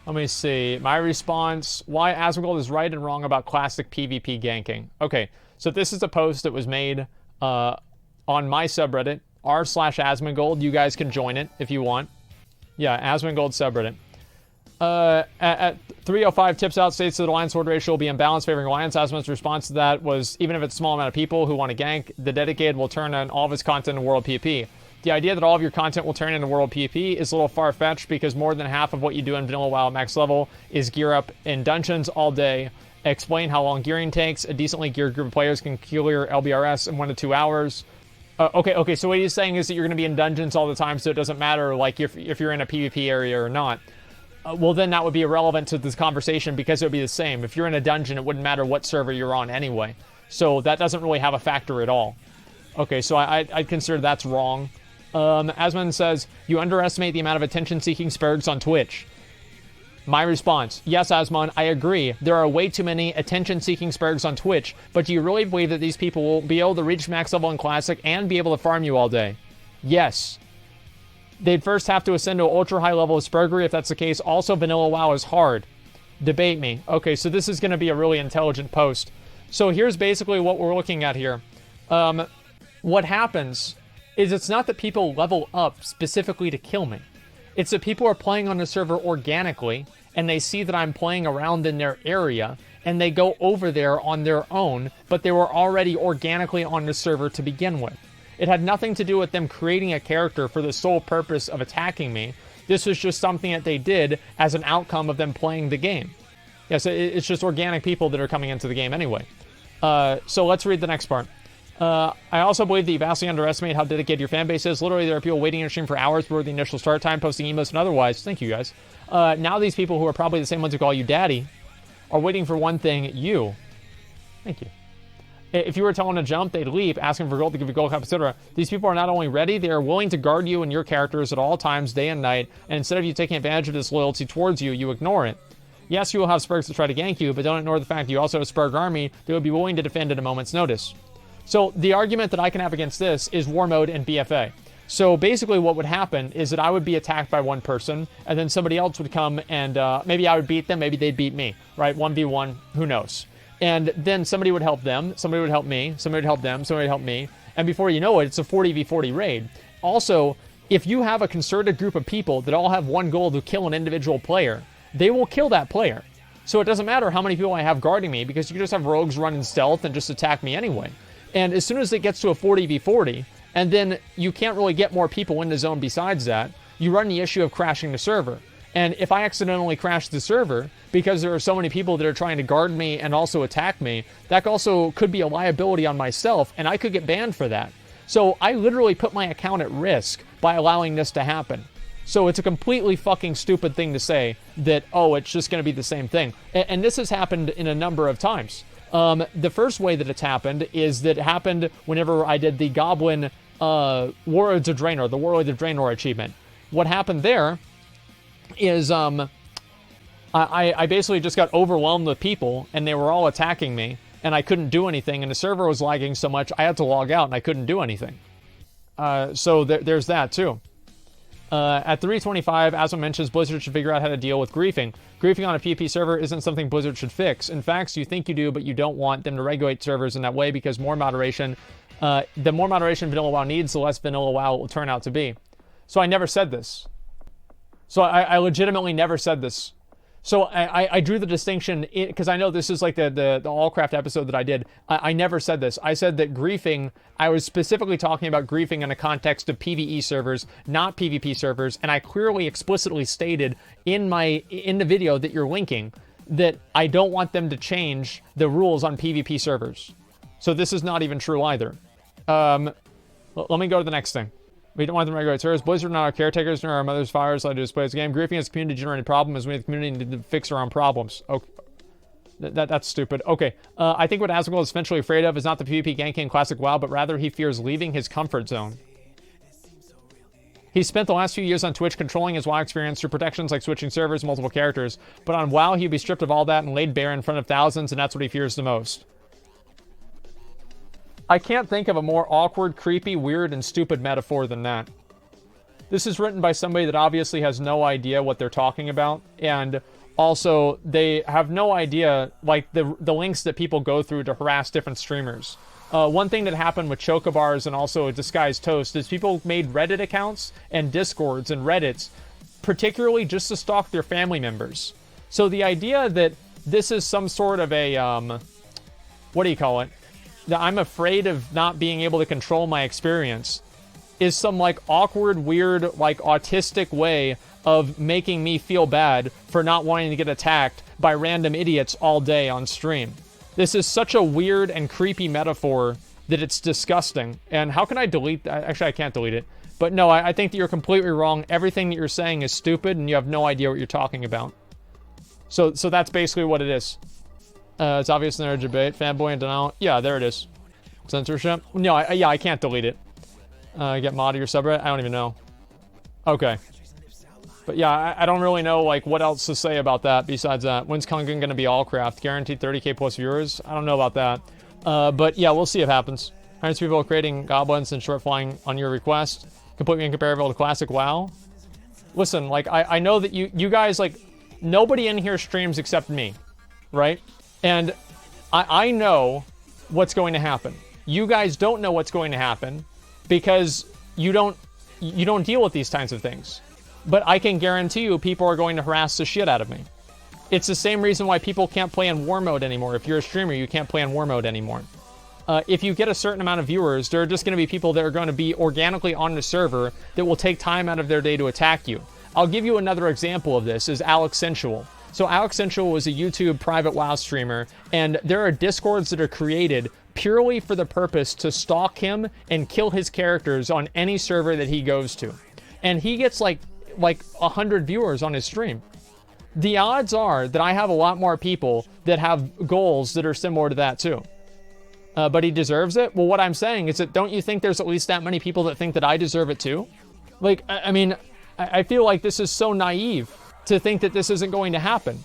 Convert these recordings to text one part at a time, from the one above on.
Let me see. My response, why Asmongold is right and wrong about classic PvP ganking. Okay, so this is a post that was made on my subreddit, r/Asmongold. You guys can join it if you want. Yeah, Asmongold subreddit. At 305 tips out states that the Alliance Horde ratio will be imbalanced favoring Alliance. Asmon's response to that was, even if it's a small amount of people who want to gank, the dedicated will turn on all of his content in World PvP. The idea that all of your content will turn into World PvP is a little far-fetched because more than half of what you do in Vanilla WoW at max level is gear up in dungeons all day, explain how long gearing takes. A decently geared group of players can clear LBRS in 1 to 2 hours. Okay, so what he's saying is that you're going to be in dungeons all the time, so it doesn't matter like if you're in a PvP area or not. Well, then that would be irrelevant to this conversation because it would be the same. If you're in a dungeon, it wouldn't matter what server you're on anyway. So that doesn't really have a factor at all. Okay, so I'd consider that's wrong. Asmon says, you underestimate the amount of attention-seeking spurgs on Twitch. My response, yes, Asmon, I agree. There are way too many attention-seeking spurgs on Twitch, but do you really believe that these people will be able to reach max level in Classic and be able to farm you all day? Yes. They'd first have to ascend to an ultra-high level of spurgery if that's the case. Also, Vanilla WoW is hard. Debate me. Okay, so this is going to be a really intelligent post. So here's basically what we're looking at here. What happens is it's not that people level up specifically to kill me. It's that people are playing on the server organically, and they see that I'm playing around in their area, and they go over there on their own, but they were already organically on the server to begin with. It had nothing to do with them creating a character for the sole purpose of attacking me. This was just something that they did as an outcome of them playing the game. Yeah, so it's just organic people that are coming into the game anyway. So let's read the next part. I also believe that you vastly underestimate how dedicated your fan base is. Literally, there are people waiting in your stream for hours before the initial start time, posting emotes and otherwise. Thank you, guys. Now these people who are probably the same ones who call you daddy are waiting for one thing, you. Thank you. If you were telling to jump, they'd leap, asking for gold to give you gold cap, etc. These people are not only ready, they are willing to guard you and your characters at all times, day and night, and instead of you taking advantage of this loyalty towards you, you ignore it. Yes, you will have spurgs to try to gank you, but don't ignore the fact you also have a spurg army that would be willing to defend at a moment's notice. So the argument that I can have against this is war mode and BFA. So basically what would happen is that I would be attacked by one person, and then somebody else would come and maybe I would beat them, maybe they'd beat me, right? 1v1, who knows? And then somebody would help them, somebody would help me, somebody would help them, somebody would help me, and before you know it, it's a 40v40 raid. Also, if you have a concerted group of people that all have one goal to kill an individual player, they will kill that player. So it doesn't matter how many people I have guarding me, because you can just have rogues run in stealth and just attack me anyway. And as soon as it gets to a 40v40, and then you can't really get more people in the zone besides that, you run the issue of crashing the server. And if I accidentally crash the server, because there are so many people that are trying to guard me and also attack me, that also could be a liability on myself, and I could get banned for that. So I literally put my account at risk by allowing this to happen. So it's a completely fucking stupid thing to say that, oh, it's just going to be the same thing. And this has happened in a number of times. The first way that it's happened is that it happened whenever I did the Goblin Warlords of Draenor, the Warlords of Draenor achievement. What happened there is I basically just got overwhelmed with people, and they were all attacking me, and I couldn't do anything, and the server was lagging so much, I had to log out, and I couldn't do anything. So there's that, too. At 325, Asma mentions Blizzard should figure out how to deal with griefing. Griefing on a PvP server isn't something Blizzard should fix. In fact, you think you do, but you don't want them to regulate servers in that way because more moderation, the more moderation Vanilla WoW needs, the less Vanilla WoW will turn out to be. So I never said this. So I legitimately never said this. So I drew the distinction because I know this is like the Allcraft episode that I did. I never said this. I said that griefing, I was specifically talking about griefing in a context of PvE servers, not PvP servers. And I clearly explicitly stated in the video that you're linking that I don't want them to change the rules on PvP servers. So this is not even true either. Let me go to the next thing. We don't want them to regulate servers. Blizzard are not our caretakers nor our mother's fires. Allowed to display this game. Griefing is a community-generated problem as we have the community need to fix our own problems. Okay. That's stupid. Okay. I think what Asmongold is eventually afraid of is not the PvP ganking in Classic WoW, but rather he fears leaving his comfort zone. He spent the last few years on Twitch controlling his WoW experience through protections like switching servers, multiple characters. But on WoW, he'd be stripped of all that and laid bare in front of thousands, and that's what he fears the most. I can't think of a more awkward, creepy, weird, and stupid metaphor than that. This is written by somebody that obviously has no idea what they're talking about, and also they have no idea, like, the links that people go through to harass different streamers. One thing that happened with Chocobars and also Disguised Toast is people made Reddit accounts and Discords and Reddits particularly just to stalk their family members. So the idea that this is some sort of a, what do you call it? That I'm afraid of not being able to control my experience is some, like, awkward, weird, like, autistic way of making me feel bad for not wanting to get attacked by random idiots all day on stream. This is such a weird and creepy metaphor that it's disgusting. And how can I delete that? Actually, I can't delete it. But no, I think that you're completely wrong. Everything that you're saying is stupid, and you have no idea what you're talking about. So that's basically what it is. It's obvious in their debate. Fanboy and denial. Yeah, there it is. Censorship. No, I can't delete it. Get mod to your subreddit. I don't even know. Okay. But yeah, I don't really know, like, what else to say about that besides that. When's Kangen going to be all craft? Guaranteed 30k plus viewers? I don't know about that. But yeah, we'll see if it happens. Hundreds of people creating goblins and short flying on your request. Completely incomparable to classic WoW. Listen, like, I know that you guys, like, nobody in here streams except me, right? And I know what's going to happen. You guys don't know what's going to happen because you don't deal with these kinds of things. But I can guarantee you people are going to harass the shit out of me. It's the same reason why people can't play in war mode anymore. If you're a streamer, you can't play in war mode anymore. If you get a certain amount of viewers, there are just going to be people that are going to be organically on the server that will take time out of their day to attack you. I'll give you another example of this, is Alex Sensual. So Alex Sensual was a YouTube private WoW streamer, and there are Discords that are created purely for the purpose to stalk him and kill his characters on any server that he goes to. And he gets like 100 viewers on his stream. The odds are that I have a lot more people that have goals that are similar to that too. But he deserves it? Well, what I'm saying is that don't you think there's at least that many people that think that I deserve it too? Like, I mean, I feel like this is so naive to think that this isn't going to happen.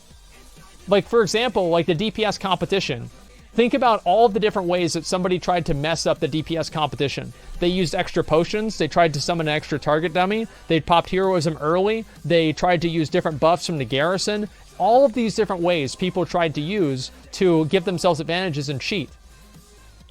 Like, for example, like the DPS competition. Think about all of the different ways that somebody tried to mess up the DPS competition. They used extra potions. They tried to summon an extra target dummy. They popped heroism early. They tried to use different buffs from the garrison. All of these different ways people tried to use to give themselves advantages and cheat.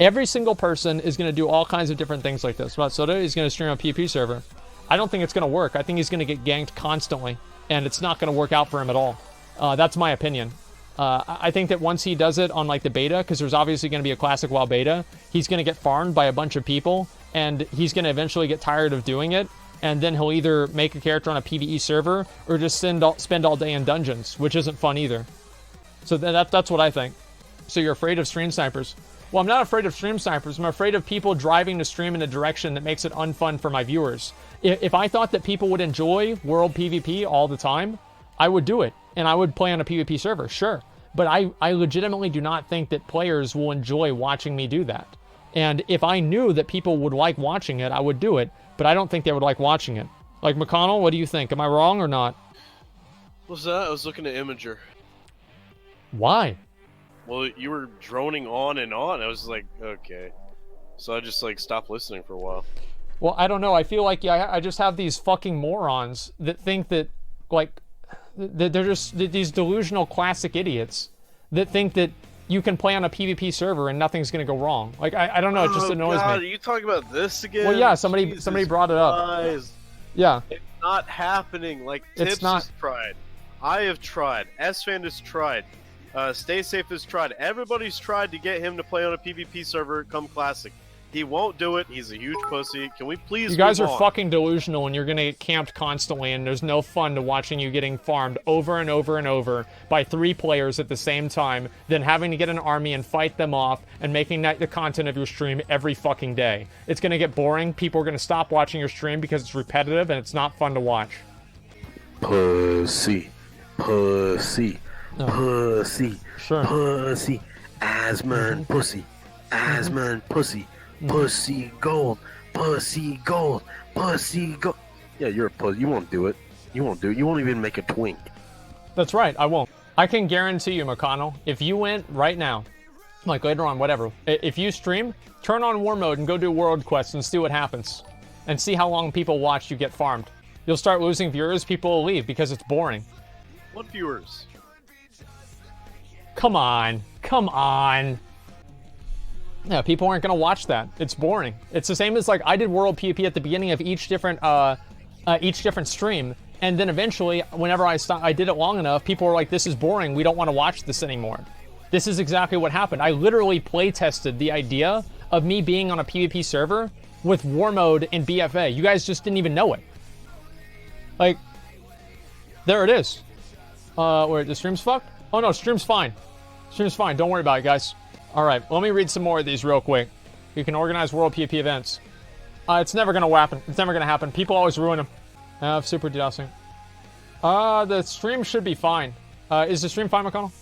Every single person is going to do all kinds of different things like this. But Soda is going to stream on a PvP server. I don't think it's going to work. I think he's going to get ganked constantly, and it's not going to work out for him at all. That's my opinion. I think that once he does it on, like, the beta, because there's obviously going to be a classic WoW beta, he's going to get farmed by a bunch of people, and he's going to eventually get tired of doing it, and then he'll either make a character on a PvE server or just spend all day in dungeons, which isn't fun either. So that's what I think. So you're afraid of stream snipers. Well, I'm not afraid of stream snipers. I'm afraid of people driving the stream in a direction that makes it unfun for my viewers. If I thought that people would enjoy world PvP all the time, I would do it, and I would play on a PvP server, sure. But I legitimately do not think that players will enjoy watching me do that. And if I knew that people would like watching it, I would do it, but I don't think they would like watching it. Like, McConnell, what do you think? Am I wrong or not? What's that? I was looking at Imager. Why? Well, you were droning on and on. I was like, okay. So I just, like, stopped listening for a while. Well, I don't know. I feel like I just have these fucking morons that think that, like, they're just these delusional classic idiots that think that you can play on a PvP server and nothing's going to go wrong. Like, I don't know. It just annoys God, me. Are you talking about this again? Well, yeah, somebody brought it up. Christ. Yeah. It's not happening. Like, Tips has tried. I have tried. S-Fan has tried. Stay Safe has tried. Everybody's tried to get him to play on a PvP server come Classic. He won't do it. He's a huge pussy. Can we please You guys move are on? fucking delusional, and you're gonna get camped constantly, and there's no fun to watching you getting farmed over and over and over by 3 players at the same time, then having to get an army and fight them off, and making that the content of your stream every fucking day. It's gonna get boring. People are gonna stop watching your stream because it's repetitive, and it's not fun to watch. Pussy. Pussy. No. Pussy. Sure. Pussy. Asmongold. Pussy. Asmongold. Pussy. Pussy gold. Pussy gold. Pussy gold. Yeah, you're a pussy. You won't do it. You won't do it. You won't even make a twink. That's right, I won't. I can guarantee you, McConnell, if you went right now, like later on, whatever, if you stream, turn on war mode and go do world quests and see what happens. And see how long people watch you get farmed. You'll start losing viewers. People will leave because it's boring. What viewers? Come on. Come on. Yeah, people aren't going to watch that. It's boring. It's the same as, like, I did World PvP at the beginning of each different stream. And then eventually, whenever I did it long enough, people were like, this is boring. We don't want to watch this anymore. This is exactly what happened. I literally play tested the idea of me being on a PvP server with war mode in BFA. You guys just didn't even know it. Like, there it is. Wait, the stream's fucked? Oh no, stream's fine. Stream's fine. Don't worry about it, guys. All right, let me read some more of these real quick. You can organize World PvP events. It's never gonna happen. It's never gonna happen. People always ruin them. Super DDoSing. The stream should be fine. Is the stream fine, McConnell?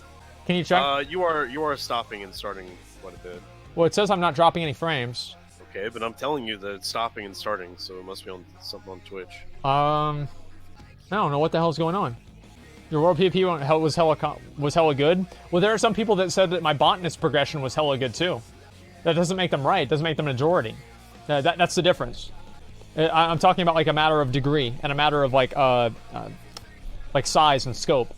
Can you check? You are stopping and starting quite a bit. Well, it says I'm not dropping any frames. Okay, but I'm telling you that it's stopping and starting, so it must be on something on Twitch. I don't know what the hell's going on. Your World PvP was hella good. Well, there are some people that said that my botanist progression was hella good too. That doesn't make them right. It doesn't make them majority. That's the difference. I'm talking about like a matter of degree and a matter of like size and scope.